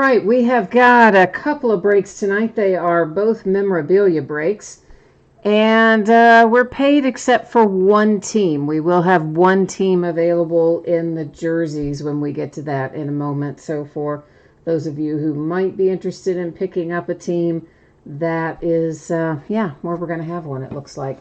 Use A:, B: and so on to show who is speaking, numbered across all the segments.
A: right, we have got a couple of breaks tonight. They are both memorabilia breaks. And we're paid except for one team. We will have one team available in the jerseys when we get to that in a moment. So for those of you who might be interested in picking up a team, that is, where we're going to have one, it looks like.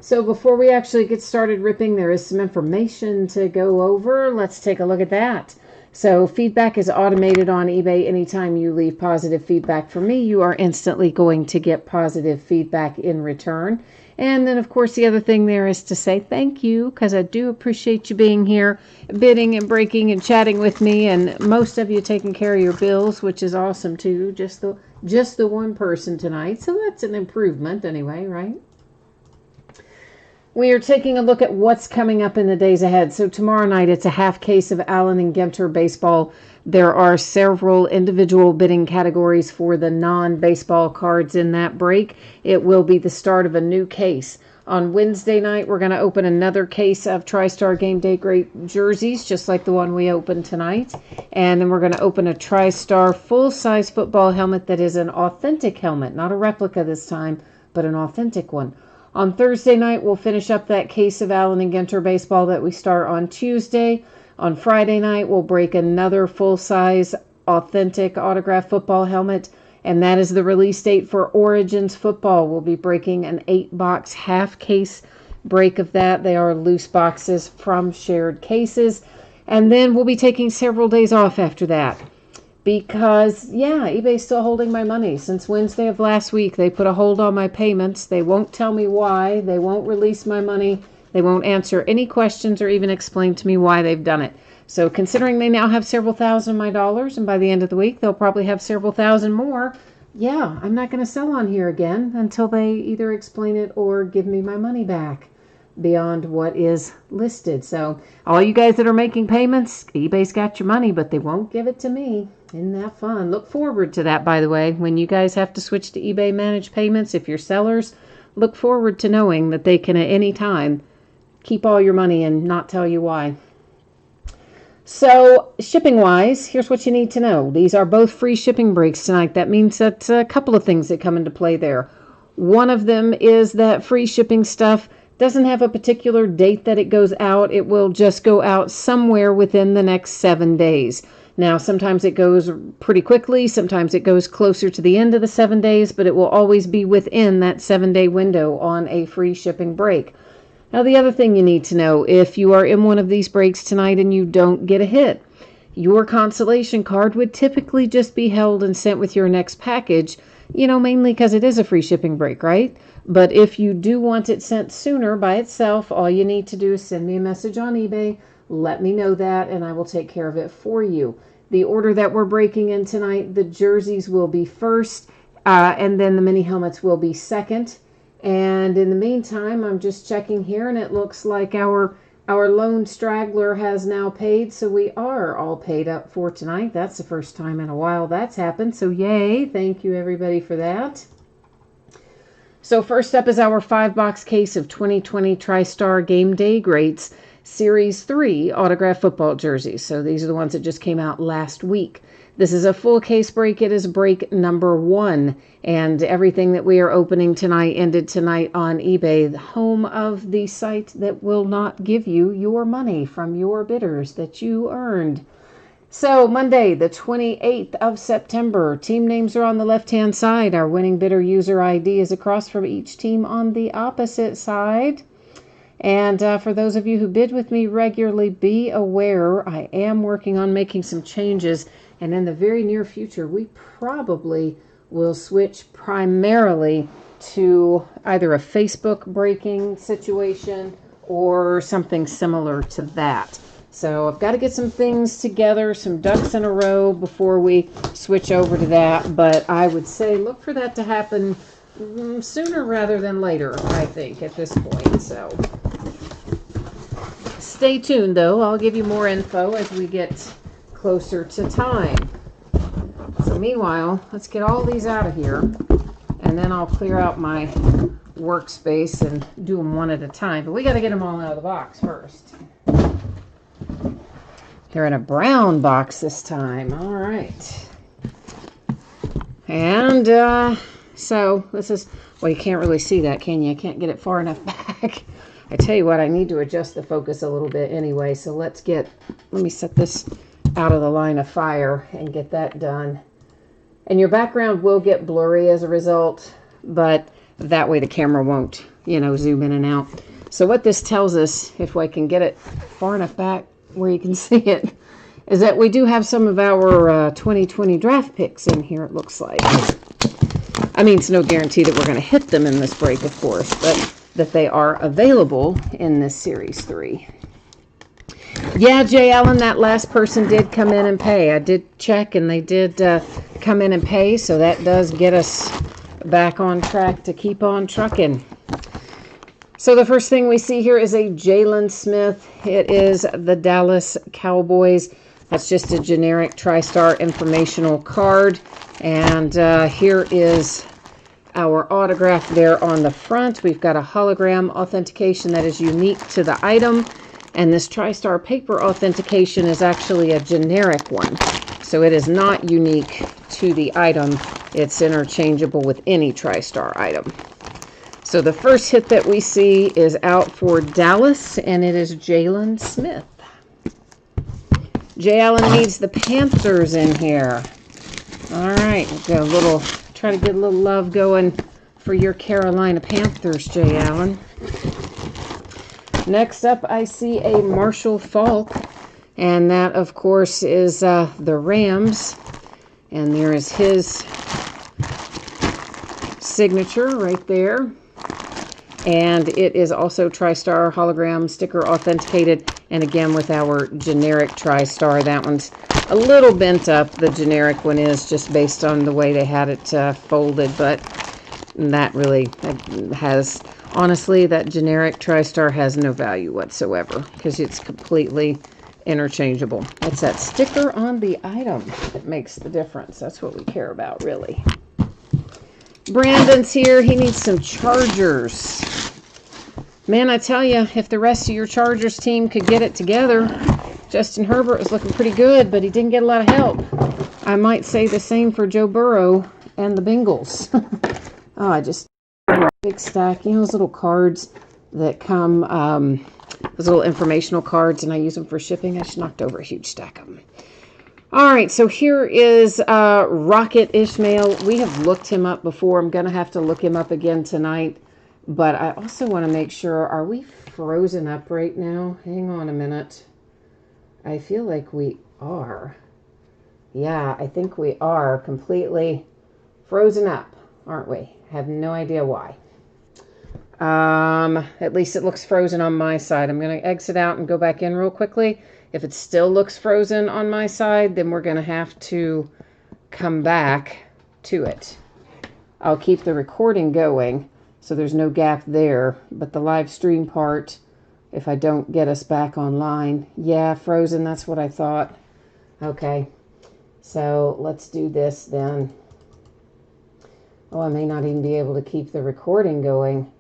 A: So before we actually get started ripping, there is some information to go over. Let's take a look at that. So feedback is automated on eBay. Anytime you leave positive feedback for me, you are instantly going to get positive feedback in return. And then, of course, the other thing there is to say thank you, because I do appreciate you being here, bidding and breaking and chatting with me, and most of you taking care of your bills, which is awesome too. Just the one person tonight, so that's an improvement anyway, right? We are taking a look at what's coming up in the days ahead. So tomorrow night, it's a half case of Allen and Ginter baseball. There are several individual bidding categories for the non-baseball cards in that break. It will be the start of a new case. On Wednesday night, we're going to open another case of Tristar Game Day Great jerseys, just like the one we opened tonight. And then we're going to open a Tristar full-size football helmet that is an authentic helmet, not a replica this time, but an authentic one. On Thursday night, we'll finish up that case of Allen and Ginter baseball that we start on Tuesday. On Friday night, we'll break another full-size, authentic autograph football helmet, and that is the release date for Origins football. We'll be breaking an 8-box half case break of that. They are loose boxes from shared cases. And then we'll be taking several days off after that. Because, eBay's still holding my money. Since Wednesday of last week, they put a hold on my payments. They won't tell me why. They won't release my money. They won't answer any questions or even explain to me why they've done it. So considering they now have several thousand of my dollars, and by the end of the week, they'll probably have several thousand more, I'm not going to sell on here again until they either explain it or give me my money back beyond what is listed. So all you guys that are making payments, eBay's got your money, but they won't give it to me. Isn't that fun? Look forward to that, by the way. When you guys have to switch to eBay managed payments, if you're sellers, look forward to knowing that they can at any time keep all your money and not tell you why. So shipping-wise, here's what you need to know. These are both free shipping breaks tonight. That means that a couple of things that come into play there. One of them is that free shipping stuff doesn't have a particular date that it goes out. It will just go out somewhere within the next 7 days. Now, sometimes it goes pretty quickly. Sometimes it goes closer to the end of the 7 days, but it will always be within that 7-day window on a free shipping break. Now, the other thing you need to know, if you are in one of these breaks tonight and you don't get a hit, your consolation card would typically just be held and sent with your next package, mainly because it is a free shipping break, right? But if you do want it sent sooner by itself, all you need to do is send me a message on eBay. Let me know that, and I will take care of it for you. The order that we're breaking in tonight, the jerseys will be first, and then the mini helmets will be second. And in the meantime, I'm just checking here, and it looks like our lone straggler has now paid, so we are all paid up for tonight. That's the first time in a while that's happened, so yay. Thank you, everybody, for that. So first up is our 5-box case of 2020 Tristar Game Day Greats Series 3 autograph football jerseys. So these are the ones that just came out last week. This is a full case break. It is break number 1. And everything that we are opening tonight ended tonight on eBay, the home of the site that will not give you your money from your bidders that you earned. So Monday, the 28th of September, team names are on the left-hand side. Our winning bidder user ID is across from each team on the opposite side. And for those of you who bid with me regularly, be aware I am working on making some changes. And in the very near future, we probably will switch primarily to either a Facebook breaking situation or something similar to that. So I've got to get some things together, some ducks in a row before we switch over to that. But I would say look for that to happen sooner rather than later, I think, at this point. So stay tuned, though. I'll give you more info as we get closer to time. So meanwhile, let's get all these out of here, and then I'll clear out my workspace and do them one at a time. But we got to get them all out of the box first. They're in a brown box this time. All right. And so this is, well, you can't really see that, can you? I can't get it far enough back. I tell you what, I need to adjust the focus a little bit anyway, so let me set this out of the line of fire and get that done. And your background will get blurry as a result, but that way the camera won't, zoom in and out. So what this tells us, if I can get it far enough back where you can see it, is that we do have some of our 2020 draft picks in here, it looks like. I mean, it's no guarantee that we're going to hit them in this break, of course, but that they are available in this Series 3. Yeah, Jay Allen, that last person did come in and pay. I did check, and they did come in and pay, so that does get us back on track to keep on trucking. So the first thing we see here is a Jalen Smith. It is the Dallas Cowboys. That's just a generic Tristar informational card. And here is our autograph there on the front. We've got a hologram authentication that is unique to the item. And this Tristar paper authentication is actually a generic one. So it is not unique to the item. It's interchangeable with any Tristar item. So the first hit that we see is out for Dallas, and it is Jalen Smith. Jay Allen needs the Panthers in here. All right, try to get a little love going for your Carolina Panthers, Jay Allen. Next up, I see a Marshall Faulk, and that, of course, is the Rams. And there is his signature right there. And it is also Tristar hologram sticker authenticated, and again with our generic Tristar. That one's a little bent up. The generic one is just based on the way they had it folded, but that really has, honestly, that generic Tristar has no value whatsoever because it's completely interchangeable. It's that sticker on the item that makes the difference. That's what we care about, really. Brandon's here. He needs some Chargers. Man, I tell you, if the rest of your Chargers team could get it together, Justin Herbert was looking pretty good, but he didn't get a lot of help. I might say the same for Joe Burrow and the Bengals. Oh, I just a big stack. You know those little cards that come, those little informational cards, and I use them for shipping? I just knocked over a huge stack of them. All right, so here is Rocket Ishmael. We have looked him up before. I'm going to have to look him up again tonight. But I also want to make sure, are we frozen up right now? Hang on a minute. I feel like we are. Yeah, I think we are completely frozen up, aren't we? Have no idea why. At least it looks frozen on my side. I'm going to exit out and go back in real quickly. If it still looks frozen on my side, then we're going to have to come back to it. I'll keep the recording going, so there's no gap there. But the live stream part, if I don't get us back online, yeah, frozen, that's what I thought. Okay, so let's do this then. Oh, I may not even be able to keep the recording going.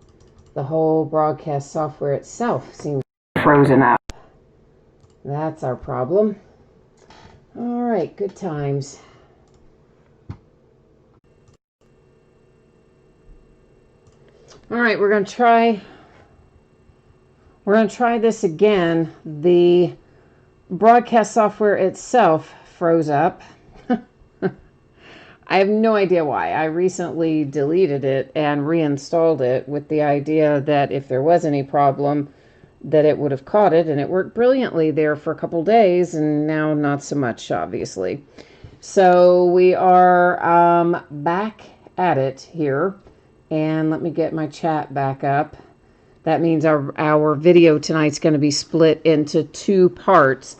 A: The whole broadcast software itself seems frozen up. That's our problem. All right, good times. All right, we're going to try this again. The broadcast software itself froze up. I have no idea why. I recently deleted it and reinstalled it with the idea that if there was any problem, that it would have caught it, and it worked brilliantly there for a couple days, and now not so much, obviously. So we are back at it here, and let me get my chat back up. That means our video tonight's going to be split into two parts,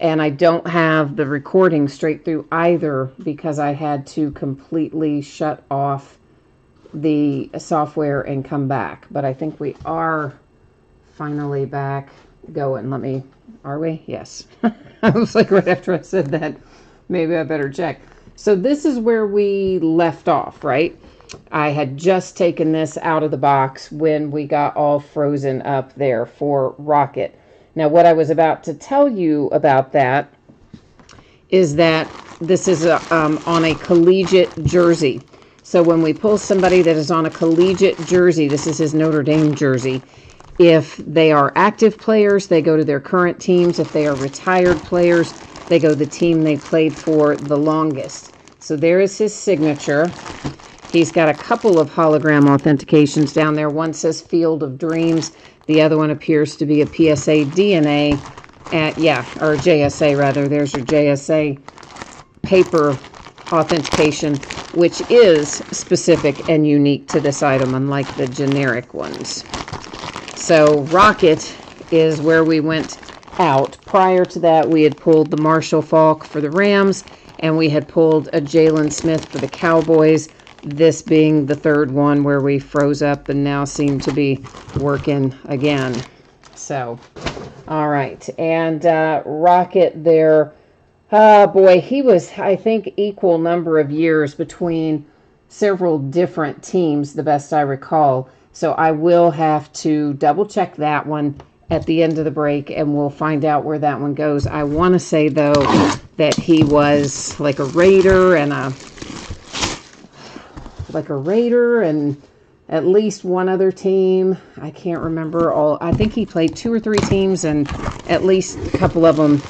A: and I don't have the recording straight through either because I had to completely shut off the software and come back. But I think we are finally back going. Are we? Yes. I was like, right after I said that, maybe I better check. So this is where we left off, right? I had just taken this out of the box when we got all frozen up there for Rocket. Now, what I was about to tell you about that is that this is on a collegiate jersey. So when we pull somebody that is on a collegiate jersey, this is his Notre Dame jersey. If they are active players, they go to their current teams. If they are retired players, they go to the team they played for the longest. So there is his signature. He's got a couple of hologram authentications down there. One says Field of Dreams. The other one appears to be a PSA DNA. Or JSA rather. There's your JSA paper authentication, which is specific and unique to this item, unlike the generic ones. So Rocket is where we went out. Prior to that, we had pulled the Marshall Faulk for the Rams, and we had pulled a Jalen Smith for the Cowboys. This being the third one where we froze up and now seem to be working again. So, all right. And Rocket there, boy, he was, I think, equal number of years between several different teams, the best I recall. So I will have to double check that one at the end of the break, and we'll find out where that one goes. I want to say, though, that he was like a Raider and at least one other team. I can't remember all. I think he played 2 or 3 teams, and at least a couple of them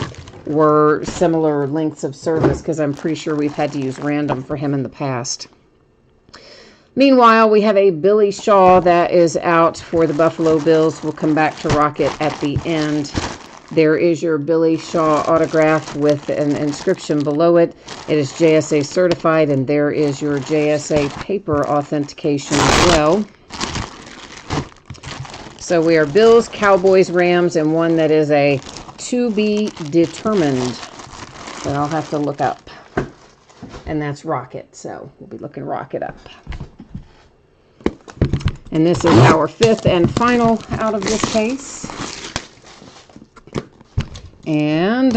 A: were similar lengths of service, because I'm pretty sure we've had to use random for him in the past. Meanwhile, we have a Billy Shaw that is out for the Buffalo Bills. We'll come back to Rocket at the end. There is your Billy Shaw autograph with an inscription below it. It is JSA certified, and there is your JSA paper authentication as well. So we are Bills, Cowboys, Rams, and one that is a to be determined that I'll have to look up. And that's Rocket, so we'll be looking Rocket up. And this is our 5th and final out of this case. And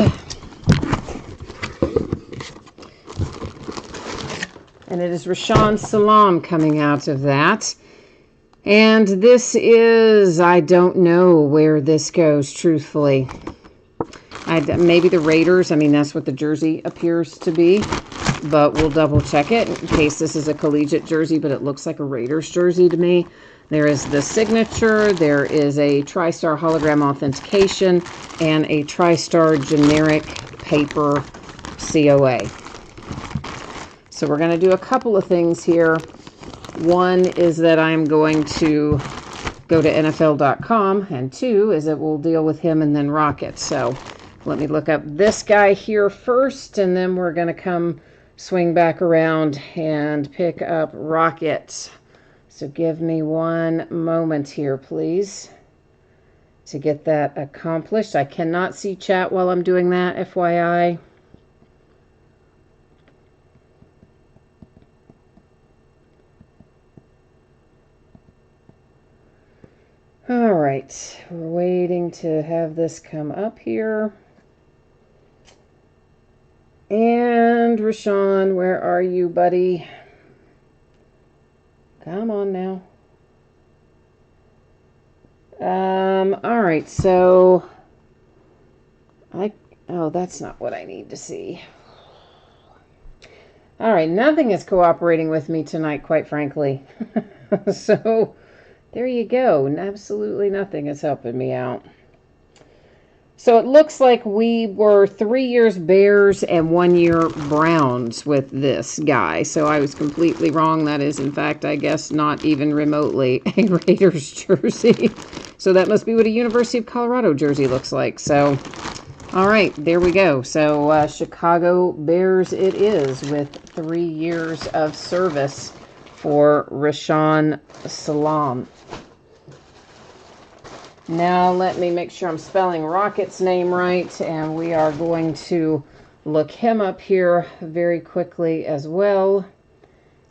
A: it is Rashaan Salaam coming out of that. And this is, I don't know where this goes, truthfully. Maybe the Raiders. I mean, that's what the jersey appears to be. But we'll double check it in case this is a collegiate jersey, but it looks like a Raiders jersey to me. There is the signature, there is a Tristar hologram authentication, and a Tristar generic paper COA. So we're going to do a couple of things here. One is that I'm going to go to NFL.com, and 2 is that we'll deal with him and then Rocket. So let me look up this guy here first, and then we're going to swing back around and pick up Rocket. So give me one moment here, please, to get that accomplished. I cannot see chat while I'm doing that, FYI. All right, we're waiting to have this come up here. And Rashaan, where are you, buddy? Come on now. All right, so oh, that's not what I need to see. All right, nothing is cooperating with me tonight, quite frankly. So there you go. Absolutely nothing is helping me out. So it looks like we were 3 years Bears and 1 year Browns with this guy. So I was completely wrong. That is, in fact, I guess not even remotely a Raiders jersey. So that must be what a University of Colorado jersey looks like. So, all right, there we go. So Chicago Bears it is with 3 years of service for Rashaan Salaam. Now let me make sure I'm spelling Rocket's name right, and we are going to look him up here very quickly as well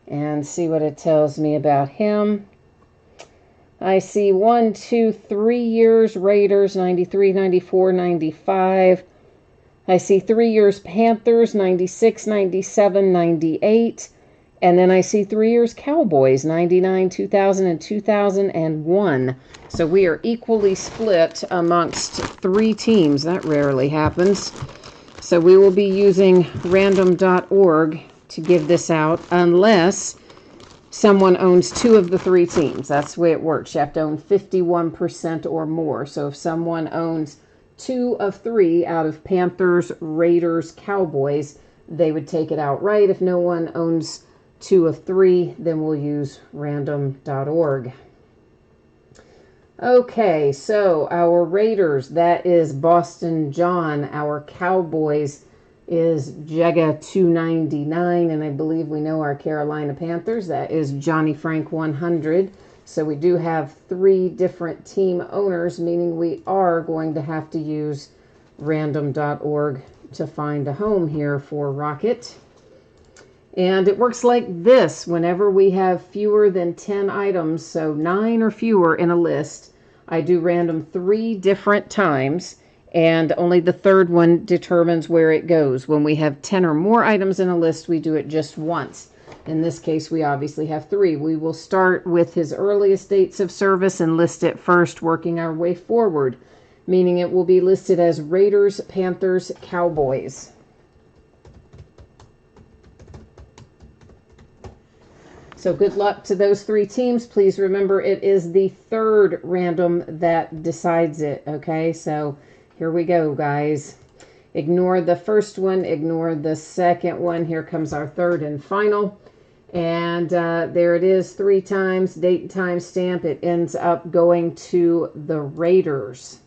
A: and see what it tells me about him. I see 1, 2, 3 years Raiders, 93, 94, 95. I see 3 years Panthers, 96, 97, 98. And then I see 3 years Cowboys, 99, 2000, and 2001. So we are equally split amongst 3 teams. That rarely happens. So we will be using random.org to give this out unless someone owns 2 of the 3 teams. That's the way it works. You have to own 51% or more. So if someone owns 2 of 3 out of Panthers, Raiders, Cowboys, they would take it outright. If no one owns 2 of 3, then we'll use random.org. Okay, so our Raiders, that is Boston John. Our Cowboys is Jega 299, and I believe we know our Carolina Panthers. That is Johnny Frank 100. So we do have 3 different team owners, meaning we are going to have to use random.org to find a home here for Rocket. And it works like this. Whenever we have fewer than 10 items, so 9 or fewer in a list, I do random 3 different times, and only the 3rd one determines where it goes. When we have 10 or more items in a list, we do it just once. In this case, we obviously have 3. We will start with his earliest dates of service and list it first, working our way forward, meaning it will be listed as Raiders, Panthers, Cowboys. So good luck to those 3 teams. Please remember it is the 3rd random that decides it, okay? So here we go, guys. Ignore the first one, ignore the second one. Here comes our 3rd and final. And there it is, 3 times, date and time stamp. It ends up going to the Raiders.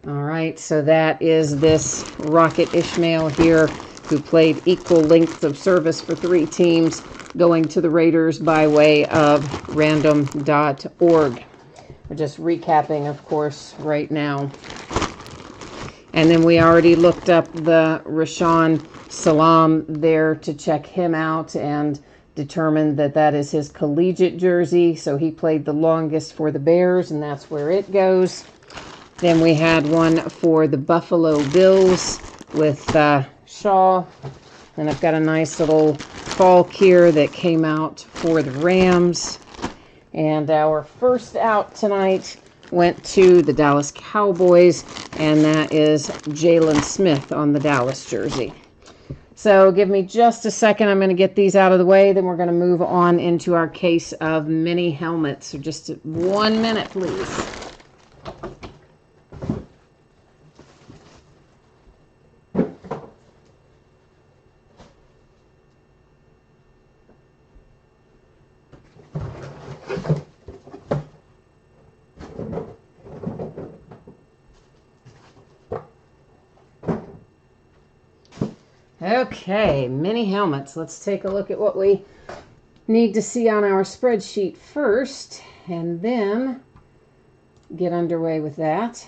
A: All right, so that is this Rocket Ishmael here, who played equal lengths of service for 3 teams, going to the Raiders by way of random.org. We're just recapping, of course, right now. And then we already looked up the Rashawn Salam there to check him out and determined that that is his collegiate jersey. So he played the longest for the Bears, and that's where it goes. Then we had one for the Buffalo Bills with Shaw. And I've got a nice little Faulk here that came out for the Rams. And our first out tonight went to the Dallas Cowboys, and that is Jalen Smith on the Dallas jersey. So give me just a second. I'm going to get these out of the way. Then we're going to move on into our case of mini helmets. So just 1 minute, please. Okay, mini helmets. Let's take a look at what we need to see on our spreadsheet first, and then get underway with that.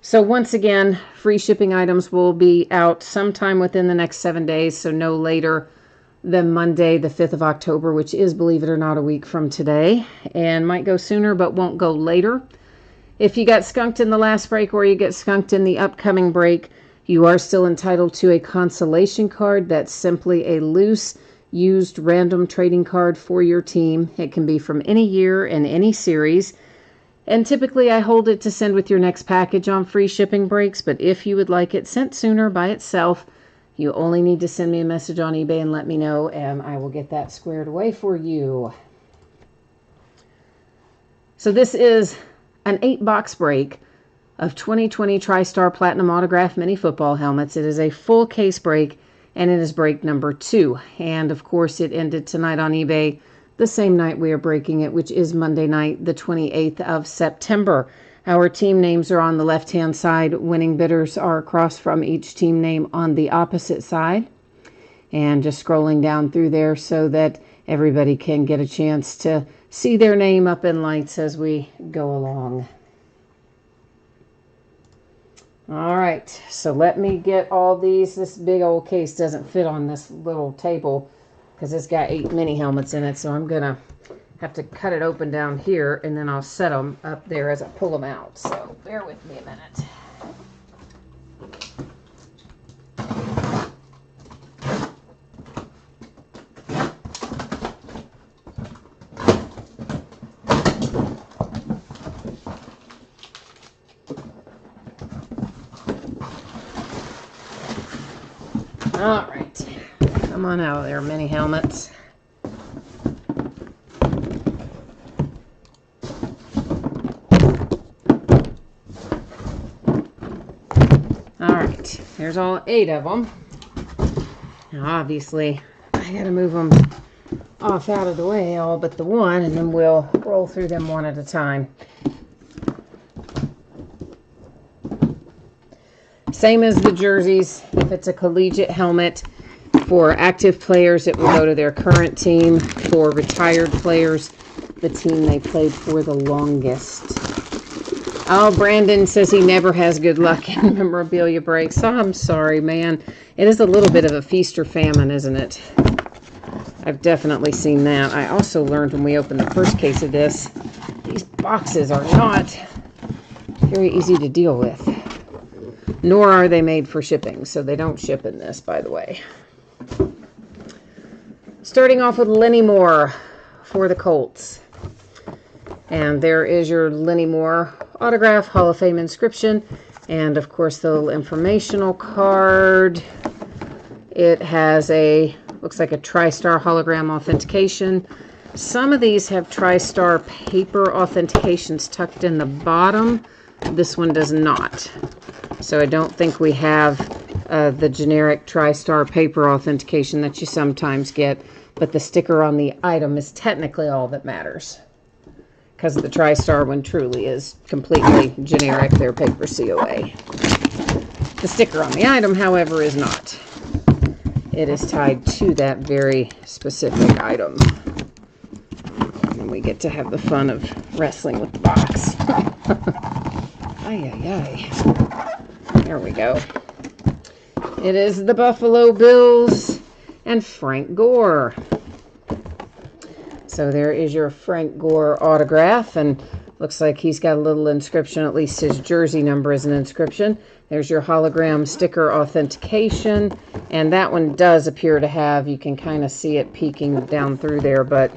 A: So once again, free shipping items will be out sometime within the next 7 days, so no later than Monday, the 5th of October, which is, believe it or not, a week from today, and might go sooner but won't go later. If you got skunked in the last break or you get skunked in the upcoming break, you are still entitled to a consolation card. That's simply a loose, used random trading card for your team. It can be from any year and any series. And typically I hold it to send with your next package on free shipping breaks, but if you would like it sent sooner by itself, you only need to send me a message on eBay and let me know, and I will get that squared away for you. So this is an 8-box break of 2020 Tristar Platinum Autograph Mini Football Helmets. It is a full case break, and it is break number 2. And, of course, it ended tonight on eBay the same night we are breaking it, which is Monday night, the 28th of September. Our team names are on the left-hand side. Winning bidders are across from each team name on the opposite side. And just scrolling down through there so that everybody can get a chance to see their name up in lights as we go along. All right, so let me get all these. This big old case doesn't fit on this little table because it's got 8 mini helmets in it, so I'm going to have to cut it open down here, and then I'll set them up there as I pull them out. So bear with me a minute. All right. Come on out of there, mini helmets. All right. There's all 8 of them. Now, obviously, I got to move them off out of the way, all but the one, and then we'll roll through them one at a time. Same as the jerseys. If it's a collegiate helmet, for active players, it will go to their current team. For retired players, the team they played for the longest. Oh, Brandon says he never has good luck in memorabilia breaks. Oh, I'm sorry, man. It is a little bit of a feast or famine, isn't it? I've definitely seen that. I also learned when we opened the first case of this, these boxes are not very easy to deal with. Nor are they made for shipping, so they don't ship in this, by the way. Starting off with Lenny Moore for the Colts. And there is your Lenny Moore autograph, Hall of Fame inscription, and of course the little informational card. It has looks like a Tristar hologram authentication. Some of these have Tristar paper authentications tucked in the bottom. This one does not. So I don't think we have the generic Tristar paper authentication that you sometimes get, but the sticker on the item is technically all that matters. Because the Tristar one truly is completely generic, their paper COA. The sticker on the item, however, is not. It is tied to that very specific item. And we get to have the fun of wrestling with the box. Ay, ay, ay. There we go. It is the Buffalo Bills and Frank Gore. So there is your Frank Gore autograph, and looks like he's got a little inscription, at least his jersey number is an inscription. There's your hologram sticker authentication, and that one does appear to have, you can kind of see it peeking down through there, but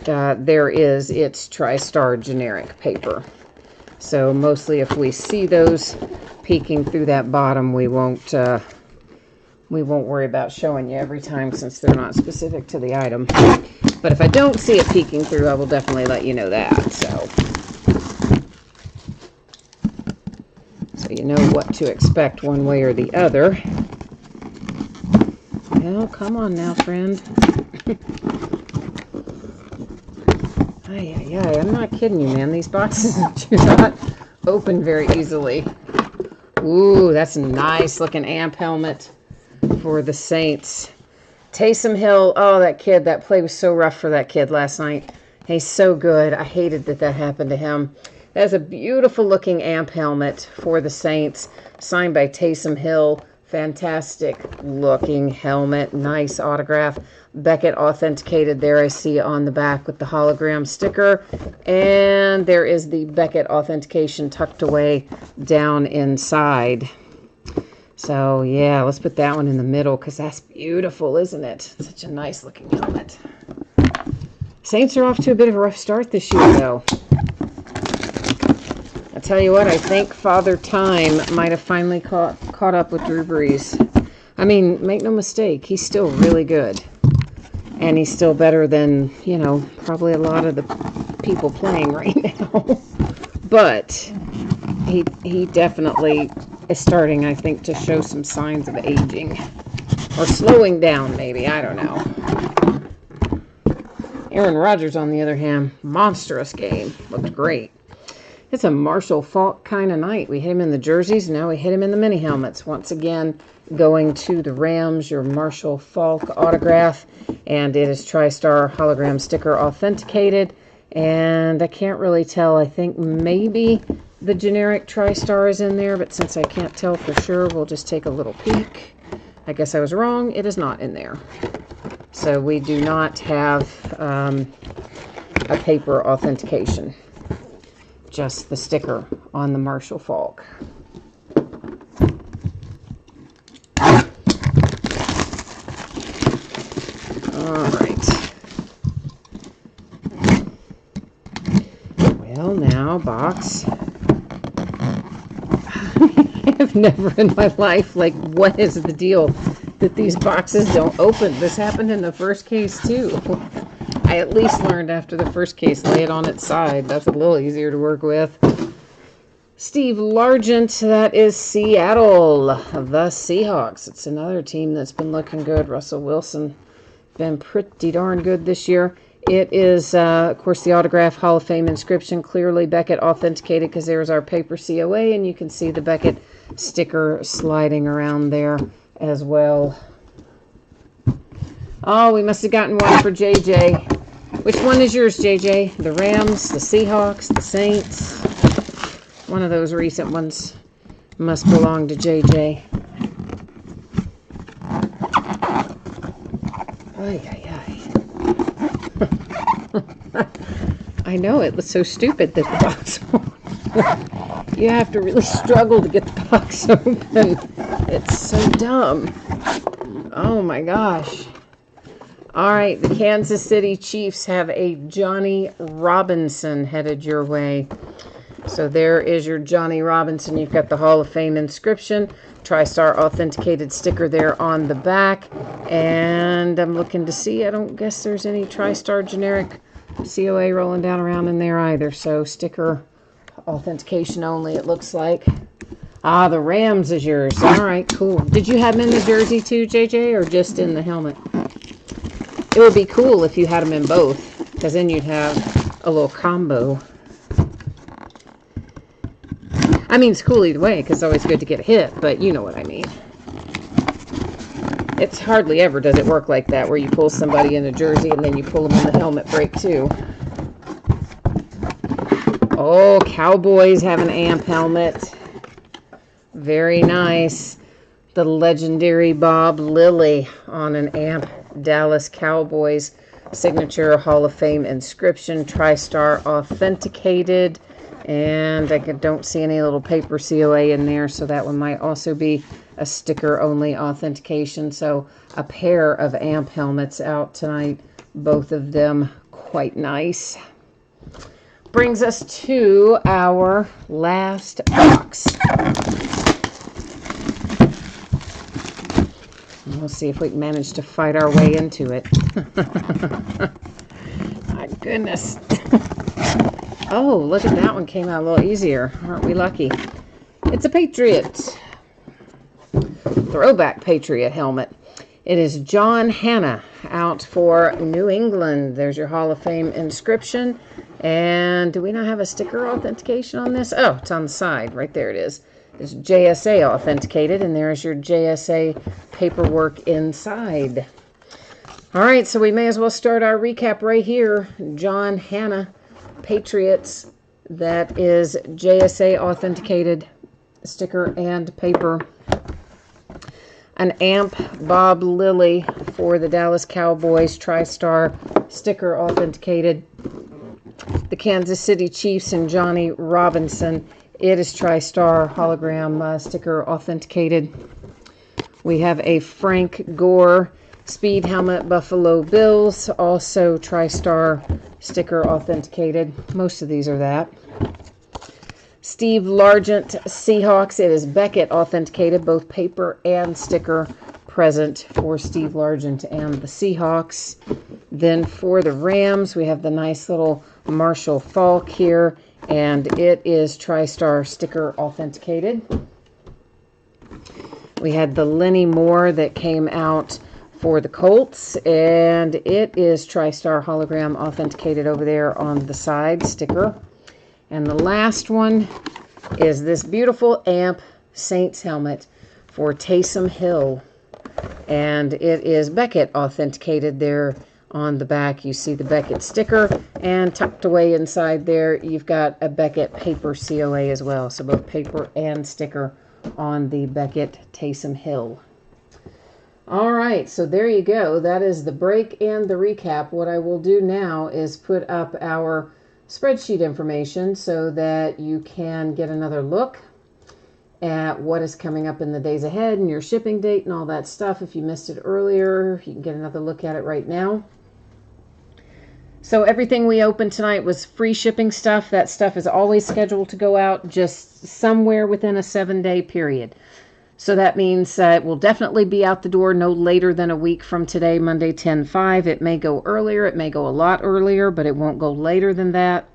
A: there is its Tristar generic paper. So mostly if we see those peeking through that bottom, we won't worry about showing you every time since they're not specific to the item. But if I don't see it peeking through, I will definitely let you know that. So you know what to expect one way or the other. Well, come on now, friend. Ay, ay, ay. I'm not kidding you, man. These boxes do not open very easily. Ooh, that's a nice looking amp helmet for the Saints. Taysom Hill, oh, that kid, that play was so rough for that kid last night. He's so good. I hated that happened to him. That's a beautiful looking amp helmet for the Saints, signed by Taysom Hill. Fantastic looking helmet, nice autograph. Beckett authenticated there, I see on the back with the hologram sticker. And there is the Beckett authentication tucked away down inside. So, yeah, let's put that one in the middle because that's beautiful, isn't it? Such a nice looking helmet. Saints are off to a bit of a rough start this year, though. I tell you what, I think Father Time might have finally caught up with Drew Brees. I mean, make no mistake, he's still really good. And he's still better than, you know, probably a lot of the people playing right now. But he definitely is starting, I think, to show some signs of aging. Or slowing down, maybe. I don't know. Aaron Rodgers, on the other hand, monstrous game. Looked great. It's a Marshall Faulk kind of night. We hit him in the jerseys. Now we hit him in the mini helmets. Once again, going to the Rams, your Marshall Faulk autograph. And it is Tristar hologram sticker authenticated. And I can't really tell. I think maybe the generic Tristar is in there, but since I can't tell for sure, we'll just take a little peek. I guess I was wrong. It is not in there. So we do not have a paper authentication. Just the sticker on the Marshall Faulk. All right. Well, now, box. I have never in my life, like, what is the deal? that these boxes don't open. This happened in the first case too. I at least learned after the first case, lay it on its side. That's a little easier to work with. Steve Largent, that is Seattle, the Seahawks. It's another team that's been looking good. Russell Wilson been pretty darn good this year. It is, of course, the Autograph Hall of Fame inscription, clearly Beckett authenticated, because there's our paper COA, and you can see the Beckett sticker sliding around there as well. Oh, we must have gotten one for JJ. Which one is yours, JJ? The Rams, the Seahawks, the Saints? One of those recent ones must belong to JJ. Ay, ay, ay. I know, it was so stupid that the box won't. You have to really struggle to get the box open. It's so dumb. Oh my gosh. All right, the Kansas City Chiefs have a Johnny Robinson headed your way. So there is your Johnny Robinson. You've got the Hall of Fame inscription, Tristar authenticated sticker there on the back. And I'm looking to see, I don't guess there's any Tristar generic COA rolling down around in there either. So sticker authentication only, it looks like. Ah, the Rams is yours. All right, cool. Did you have them in the jersey too, JJ, or just in the helmet? It would be cool if you had them in both, because then you'd have a little combo. I mean, it's cool either way, because it's always good to get a hit, but you know what I mean. It's hardly ever does it work like that, where you pull somebody in a jersey and then you pull them in the helmet break too. Oh, Cowboys have an AMP helmet. Very nice. The legendary Bob Lilly on an AMP Dallas Cowboys signature Hall of Fame inscription, Tristar authenticated, and I don't see any little paper COA in there, so that one might also be a sticker only authentication. So a pair of AMP helmets out tonight, both of them quite nice. Brings us to our last box. We'll see if we can manage to fight our way into it. My goodness. Oh, look at that one, came out a little easier. Aren't we lucky? It's a Patriot. Throwback Patriot helmet. It is John Hanna out for New England. There's your Hall of Fame inscription. And do we not have a sticker authentication on this? Oh, it's on the side. Right there it is. It's JSA authenticated, and there's your JSA paperwork inside. All right, so we may as well start our recap right here. John Hanna, Patriots. That is JSA authenticated sticker and paper. An AMP Bob Lilly for the Dallas Cowboys, Tristar sticker authenticated. The Kansas City Chiefs and Johnny Robinson. It is Tristar hologram sticker authenticated. We have a Frank Gore Speed Helmet Buffalo Bills, also Tristar sticker authenticated. Most of these are that. Steve Largent Seahawks. It is Beckett authenticated, both paper and sticker present for Steve Largent and the Seahawks. Then for the Rams, we have the nice little Marshall Faulk here, and it is Tristar sticker authenticated. We had the Lenny Moore that came out for the Colts, and it is Tristar hologram authenticated over there on the side sticker. And the last one is this beautiful AMP Saints helmet for Taysom Hill, and it is Beckett authenticated there. On the back, you see the Beckett sticker, and tucked away inside there, you've got a Beckett paper COA as well. So both paper and sticker on the Beckett Taysom Hill. All right, so there you go. That is the break and the recap. What I will do now is put up our spreadsheet information so that you can get another look at what is coming up in the days ahead and your shipping date and all that stuff. If you missed it earlier, you can get another look at it right now. So everything we opened tonight was free shipping stuff. That stuff is always scheduled to go out just somewhere within a 7-day period. So that means it will definitely be out the door no later than a week from today, Monday 10/5. It may go earlier, it may go a lot earlier, but it won't go later than that.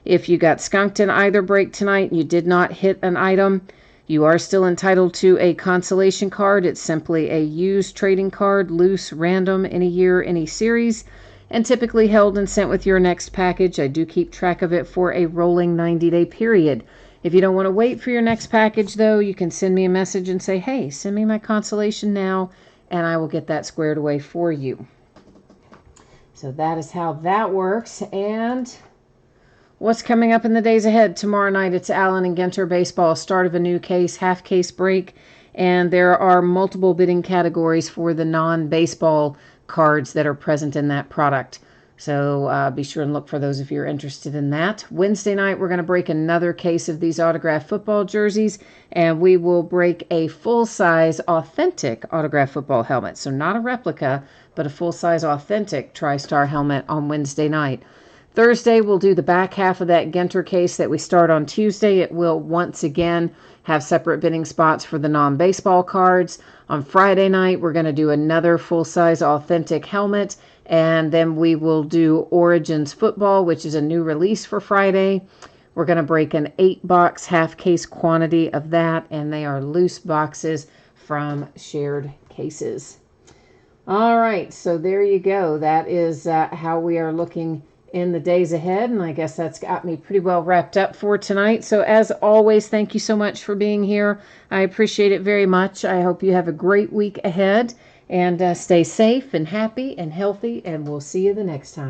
A: If you got skunked in either break tonight and you did not hit an item, you are still entitled to a consolation card. It's simply a used trading card, loose, random, any year, any series, and typically held and sent with your next package. I do keep track of it for a rolling 90-day period. If you don't want to wait for your next package, though, you can send me a message and say, hey, send me my consolation now, and I will get that squared away for you. So that is how that works. And what's coming up in the days ahead? Tomorrow night, it's Allen and Ginter baseball, start of a new case, half case break, and there are multiple bidding categories for the non-baseball cards that are present in that product. So be sure and look for those if you're interested in that. Wednesday night, we're going to break another case of these autographed football jerseys, and we will break a full-size authentic autographed football helmet. So not a replica, but a full-size authentic Tristar helmet on Wednesday night. Thursday, we'll do the back half of that Ginter case that we start on Tuesday. It will once again have separate bidding spots for the non-baseball cards. On Friday night, we're going to do another full-size authentic helmet, and then we will do Origins Football, which is a new release for Friday. We're going to break an 8-box half-case quantity of that, and they are loose boxes from shared cases. All right, so there you go. That is how we are looking in the days ahead, and I guess that's got me pretty well wrapped up for tonight. So as always, thank you so much for being here. I appreciate it very much. I hope you have a great week ahead, and stay safe and happy and healthy, and we'll see you the next time.